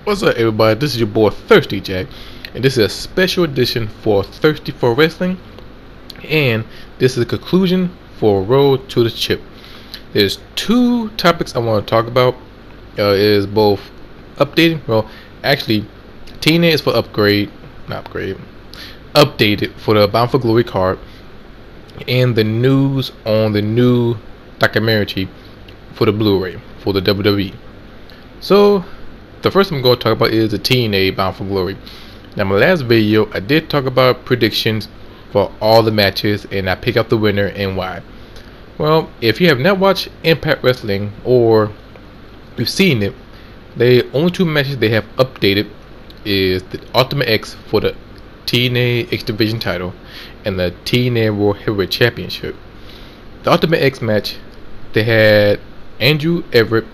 What's up, everybody? This is your boy Thirsty Jack, and this is a special edition for Thirsty for Wrestling, and this is a conclusion for Road to the Chip. There's two topics I want to talk about. It is both updating. Well, actually, TNA is for updated for the Bound For Glory card, and the news on the new documentary for the Blu-ray for the WWE. So, the first thing I'm going to talk about is the TNA Bound For Glory. Now, my last video, I did talk about predictions for all the matches, and I pick out the winner and why. Well, if you have not watched Impact Wrestling or you've seen it, the only two matches they have updated is the Ultimate X for the TNA X Division title and the TNA World Heavyweight Championship. The Ultimate X match, they had Andrew Everett,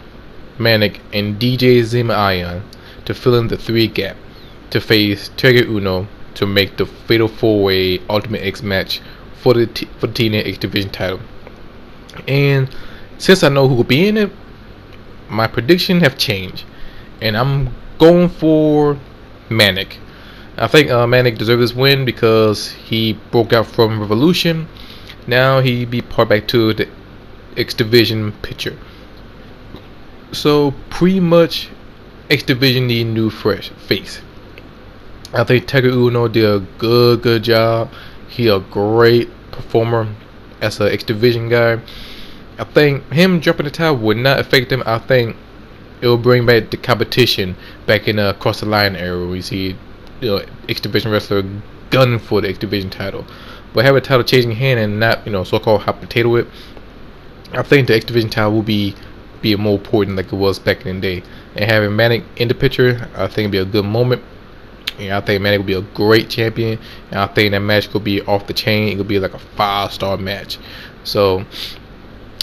Manic, and DJ Zima to fill in the 3 gap to face Terry Uno to make the Fatal 4-Way Ultimate X match for the TNA X Division title. And since I know who will be in it, my prediction have changed, and I'm going for Manic. I think Manic deserves this win because he broke out from Revolution. Now he be part back to the X Division picture. So pretty much X Division need a new fresh face. I think Terry Uno did a good job. He a great performer as a X Division guy. I think him dropping the title would not affect him. I think it will bring back the competition back in Cross the Line era. We see X Division wrestler gunning for the X Division title, but have a title changing hand and not so-called hot potato it. I think the X Division title will be more important like it was back in the day. And having Manic in the picture, I think it'll be a good moment. And I think Manic will be a great champion. And I think that match could be off the chain. It could be like a 5-star match. So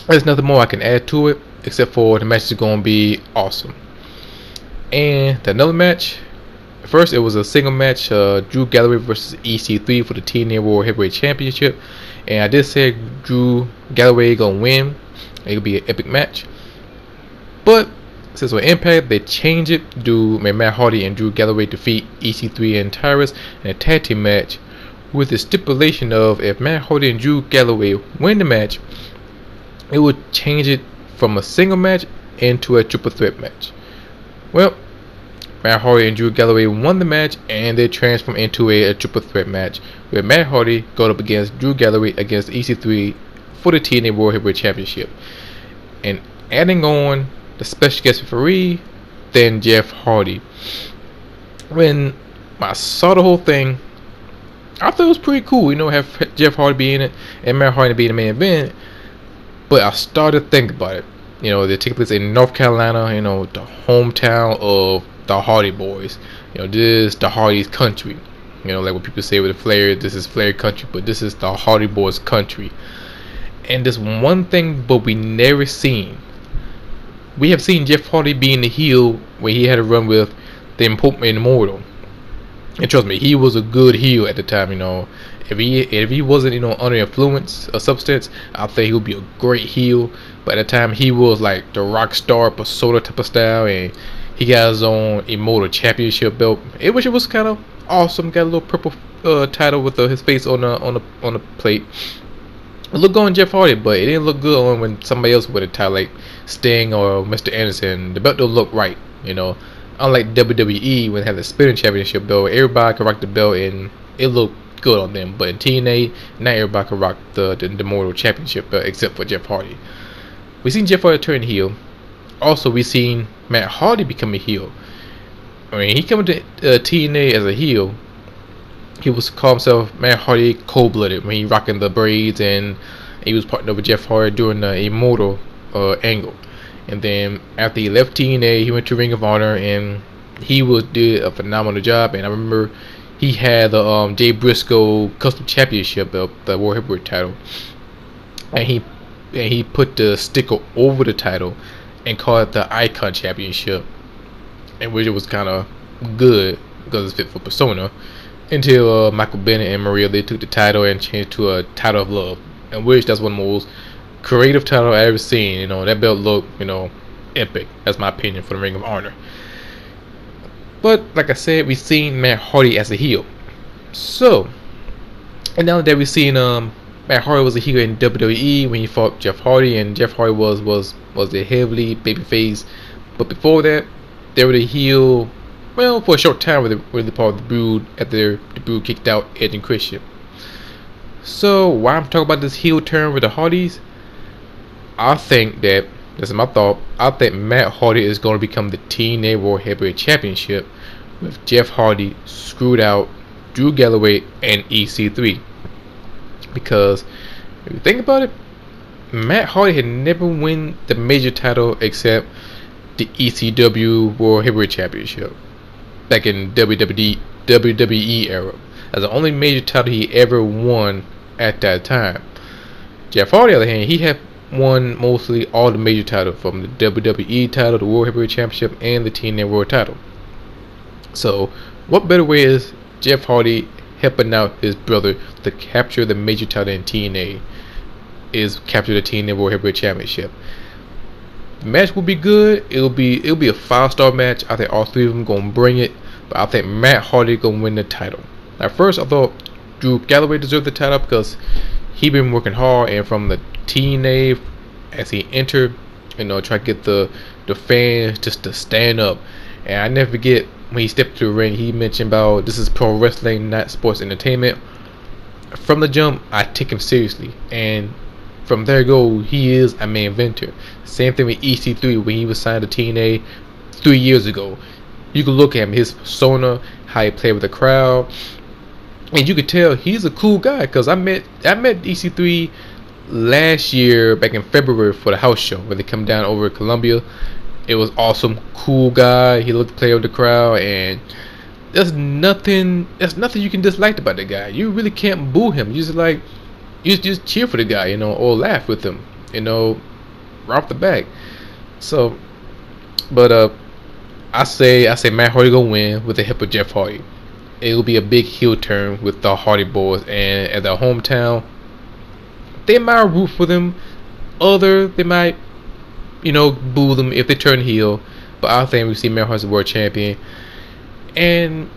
there's nothing more I can add to it except for the match is going to be awesome. And another match. First, it was a single match, Drew Galloway versus EC3 for the TNA World Heavyweight Championship. And I did say Drew Galloway gonna win. It'll be an epic match. But since on Impact they changed it, do Matt Hardy and Drew Galloway defeat EC3 and Tyrus in a tag team match, with the stipulation of if Matt Hardy and Drew Galloway win the match, it would change it from a single match into a triple threat match. Well, Matt Hardy and Drew Galloway won the match, and they transformed into a triple threat match where Matt Hardy go up against Drew Galloway against EC3 for the TNA World Heavyweight Championship. And adding on the special guest referee, then Jeff Hardy. When I saw the whole thing, I thought it was pretty cool, have Jeff Hardy be in it and Matt Hardy be in the main event. But I started thinking about it. They take place in North Carolina, the hometown of the Hardy Boys. This is the Hardy's country. Like what people say with the Flair, this is Flair country, but this is the Hardy Boys country. And there's one thing but we never seen. We have seen Jeff Hardy being the heel when he had a run with the Immortal. And trust me, he was a good heel at the time, If he wasn't, under influence or substance, I think he would be a great heel. But at the time, he was like the rock star persona type of style, and he got his own Immortal Championship belt, which it was kind of awesome. Got a little purple title with his face on the plate. It looked good on Jeff Hardy, but it didn't look good on when somebody else with a title like Sting or Mr. Anderson. The belt don't look right, Unlike WWE when they had the spinning championship belt, everybody could rock the belt and it looked good on them. But in TNA, not everybody could rock the Immortal Championship belt except for Jeff Hardy. We seen Jeff Hardy turn heel. Also, we seen Matt Hardy become a heel. He came to TNA as a heel. He was call himself Matt Hardy Cold-Blooded when he rocking the braids, and he was partnered with Jeff Hardy during the Immortal angle. And then after he left TNA, he went to Ring of Honor, and he did a phenomenal job. And I remember he had the Jay Briscoe Custom Championship belt, the World Heavyweight title, and he put the sticker over the title and called it the Icon Championship, and which it was kind of good because it's fit for persona. Until Michael Bennett and Maria, they took the title and changed to a title of love, and which that's one of the most creative title I ever seen. That belt looked, epic. That's my opinion for the Ring of Honor. But like I said, we've seen Matt Hardy as a heel. So, and now that we've seen Matt Hardy was a heel in WWE when he fought Jeff Hardy, and Jeff Hardy was a heavily babyface. But before that, they were the heel, well, for a short time with the part of the Brood after the Brood kicked out Edge and Christian. So why I'm talking about this heel turn with the Hardys, I think that, this is my thought, I think Matt Hardy is going to become the TNA World Heavyweight Championship with Jeff Hardy screwed out Drew Galloway and EC3. Because if you think about it, Matt Hardy had never won the major title except the ECW World Heavyweight Championship back in WWE era. That's the only major title he ever won at that time. Jeff Hardy, on the other hand, he had won mostly all the major titles, from the WWE title, the World Heavyweight Championship, and the TNA World title. So what better way is Jeff Hardy helping out his brother to capture the major title in TNA is capture the TNA World Heavyweight Championship. The match will be good. It'll be a 5-star match. I think all three of them gonna bring it, but I think Matt Hardy gonna win the title. At first, I thought Drew Galloway deserved the title because he been working hard, and from the TNA as he entered, try to get the fans just to stand up. And I never forget when he stepped to the ring, he mentioned about this is pro wrestling, not sports entertainment. From the jump, I take him seriously, and from there go, he is a main inventor. Same thing with EC3 when he was signed to TNA 3 years ago. You can look at him, his persona, how he played with the crowd, and you could tell he's a cool guy. Because I met EC3 last year back in February for the house show when they come down over Columbia. It was awesome, cool guy. He loved to play with the crowd, and there's nothing you can dislike about the guy. You really can't boo him. You just cheer for the guy, or laugh with him, right off the back. So, but I say Matt Hardy gonna win with the help of Jeff Hardy. It'll be a big heel turn with the Hardy Boys, and at their hometown, they might root for them. They might, boo them if they turn heel. But I think we see Matt Hardy as the world champion. And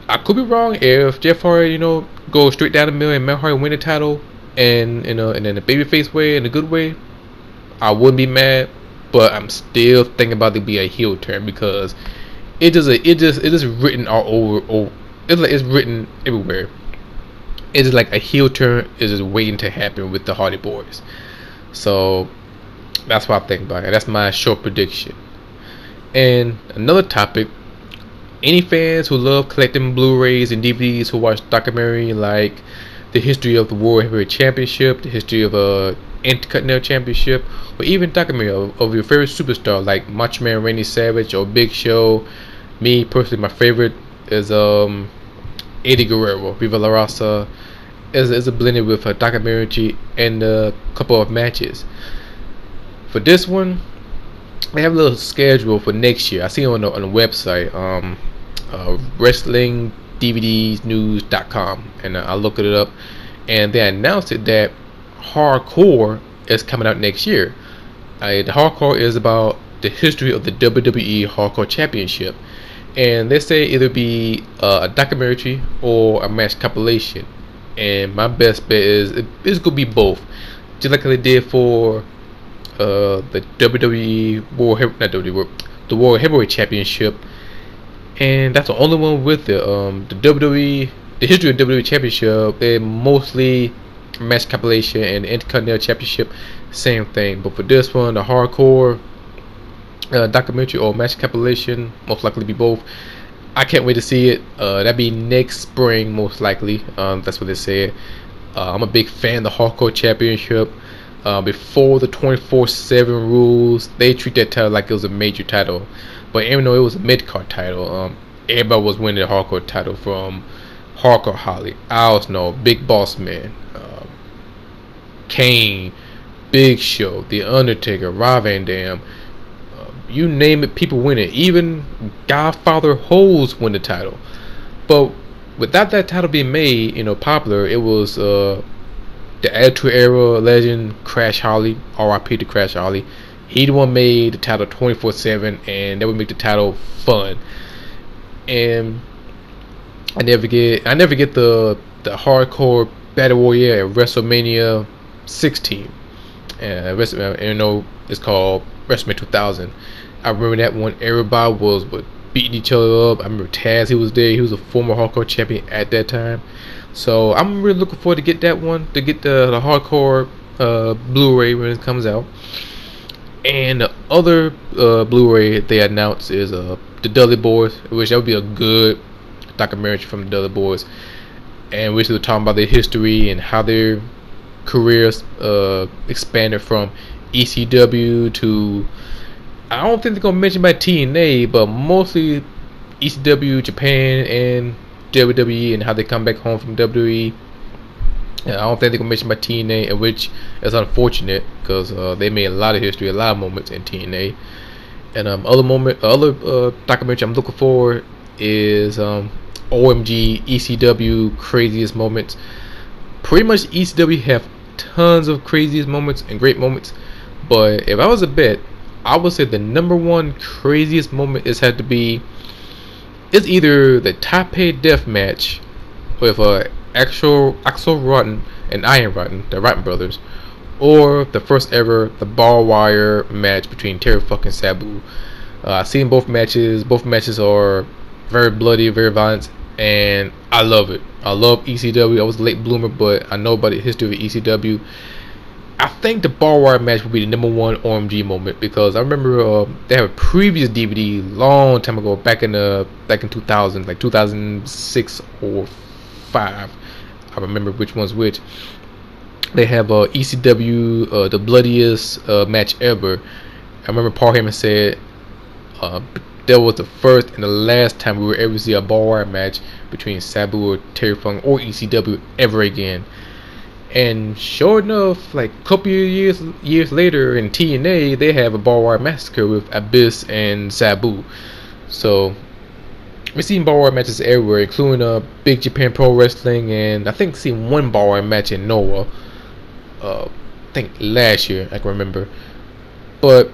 I could be wrong if Jeff Hardy, goes straight down the middle and Matt Hardy win the title, and in a babyface way, in a good way. I wouldn't be mad, but I'm still thinking about it to be a heel turn because it just written all over. It's written everywhere. It's just like a heel turn is just waiting to happen with the Hardy Boys. So that's what I think about it. That's my short prediction. And another topic, any fans who love collecting Blu-rays and DVDs, who watch documentary like the history of the World Heavyweight Championship, the history of Intercontinental Championship, or even documentary of your favorite superstar like Macho Man Randy Savage or Big Show. Me personally, my favorite is Eddie Guerrero. Viva La Raza is a blended with a documentary and a couple of matches. For this one, they have a little schedule for next year. I see it on the website, WrestlingDVDsNews.com, and I looked it up, and they announced it that Hardcore is coming out next year. The Hardcore is about the history of the WWE Hardcore Championship, and they say it'll be a documentary or a match compilation. And my best bet is it's gonna be both, just like they did for the WWE the World Heavyweight Championship, and that's the only one with it. The history of WWE Championship, they're mostly match compilation, and the Intercontinental Championship, same thing. But for this one, the Hardcore documentary or match compilation, most likely be both. I can't wait to see it. That'd be next spring, most likely. That's what they said. I'm a big fan of the Hardcore Championship. Before the 24/7 rules, they treat that title like it was a major title, but even though it was a mid-card title, everybody was winning the Hardcore title, from Hardcore Holly, Al Snow, Big Boss Man, Kane, Big Show, The Undertaker, Rob Van Dam, you name it, people win it. Even Godfather Hoes win the title. But without that title being made, popular, it was the Attitude Era legend Crash Holly, R.I.P. to Crash Holly. He the one made the title 24/7, and that would make the title fun. And I never get the hardcore battle royale at WrestleMania 16. And it's called WrestleMania 2000. I remember that one. Everybody was beating each other up. I remember Taz, he was there. He was a former hardcore champion at that time. So I'm really looking forward to get that one, to get the hardcore Blu-ray when it comes out. And the other Blu-ray they announced is the Dudley Boys, which that would be a good documentary from the Dudley Boys, and which they're talking about their history and how their careers expanded from ECW to, I don't think they're gonna mention by TNA, but mostly ECW, Japan, and WWE, and how they come back home from WWE. I don't think they're gonna mention by TNA, which is unfortunate because they made a lot of history, a lot of moments in TNA. And other documentary I'm looking for is OMG ECW craziest moments. Pretty much ECW have tons of craziest moments and great moments, but if I was a bet, I would say the number one craziest moment is had to be, it's either the Taipei Death Match with Axel Rotten and Iron Rotten, the Rotten brothers, or the first ever the barbed wire match between Terry fucking Sabu. I've seen both matches. Both matches are very bloody, very violent, and I love it. I love ECW. I was a late bloomer, but I know about the history of ECW. I think the barbed wire match would be the number one OMG moment, because I remember they have a previous DVD long time ago, back in 2000, like 2006 or 5. I remember which one's which. They have ECW the bloodiest match ever. I remember Paul Heyman said that was the first and the last time we will ever see a barbed wire match between Sabu or Terry Funk or ECW ever again. And sure enough, like a couple of years later in TNA, they have a barbed wire massacre with Abyss and Sabu. So we've seen barbed wire matches everywhere, including Big Japan Pro Wrestling, and I think seen one barbed wire match in Noah. I think last year, I can remember. But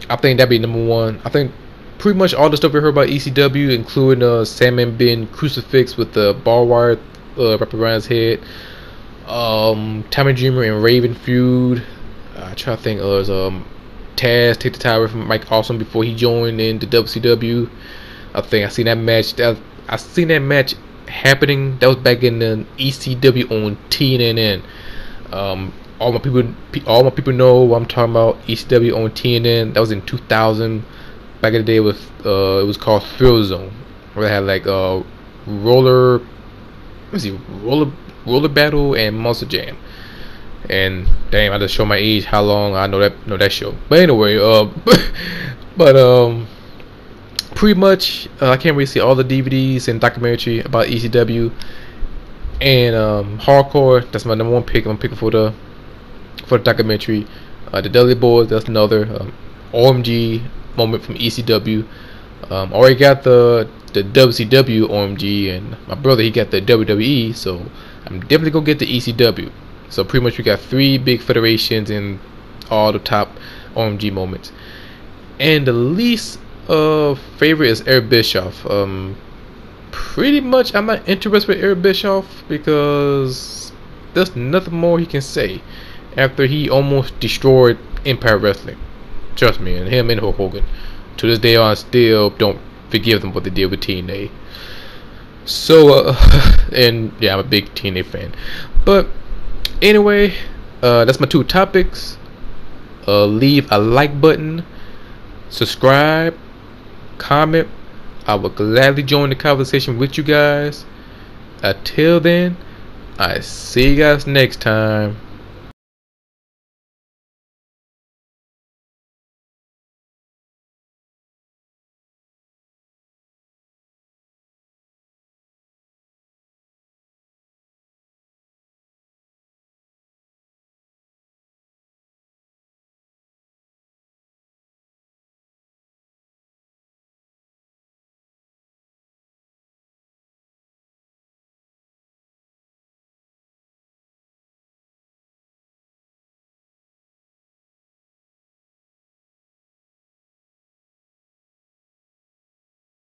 I think that'd be number one. I think pretty much all the stuff we heard about ECW, including Sandman being crucifix with the barbed wire wrapped around his head. Tommy Dreamer and Raven feud. I try to think of Taz take the title from Mike Awesome before he joined in the WCW. I think I seen that match. I seen that match happening. That was back in the ECW on TNN. All my people know what I'm talking about. ECW on TNN. That was in 2000. Back in the day, it was called Thrill Zone, where they had like roller battle and Monster Jam. And damn, I just show my age how long I know that show. But anyway, pretty much I can't really see all the DVDs and documentary about ECW. And hardcore, that's my number one pick. I'm picking for the documentary. The Dudley Boys, that's another OMG moment from ECW. Already got the WCW OMG, and my brother, he got the WWE, so I'm definitely gonna get the ECW. So pretty much we got 3 big federations and all the top OMG moments. And the least favorite is Eric Bischoff. Pretty much I'm not interested with Eric Bischoff because there's nothing more he can say after he almost destroyed Empire Wrestling. Trust me, and him and Hulk Hogan. To this day, I still don't forgive them what they did with TNA. So, and yeah, I'm a big TNA fan. But anyway, that's my 2 topics. Leave a like button, subscribe, comment. I will gladly join the conversation with you guys. Until then, I see you guys next time.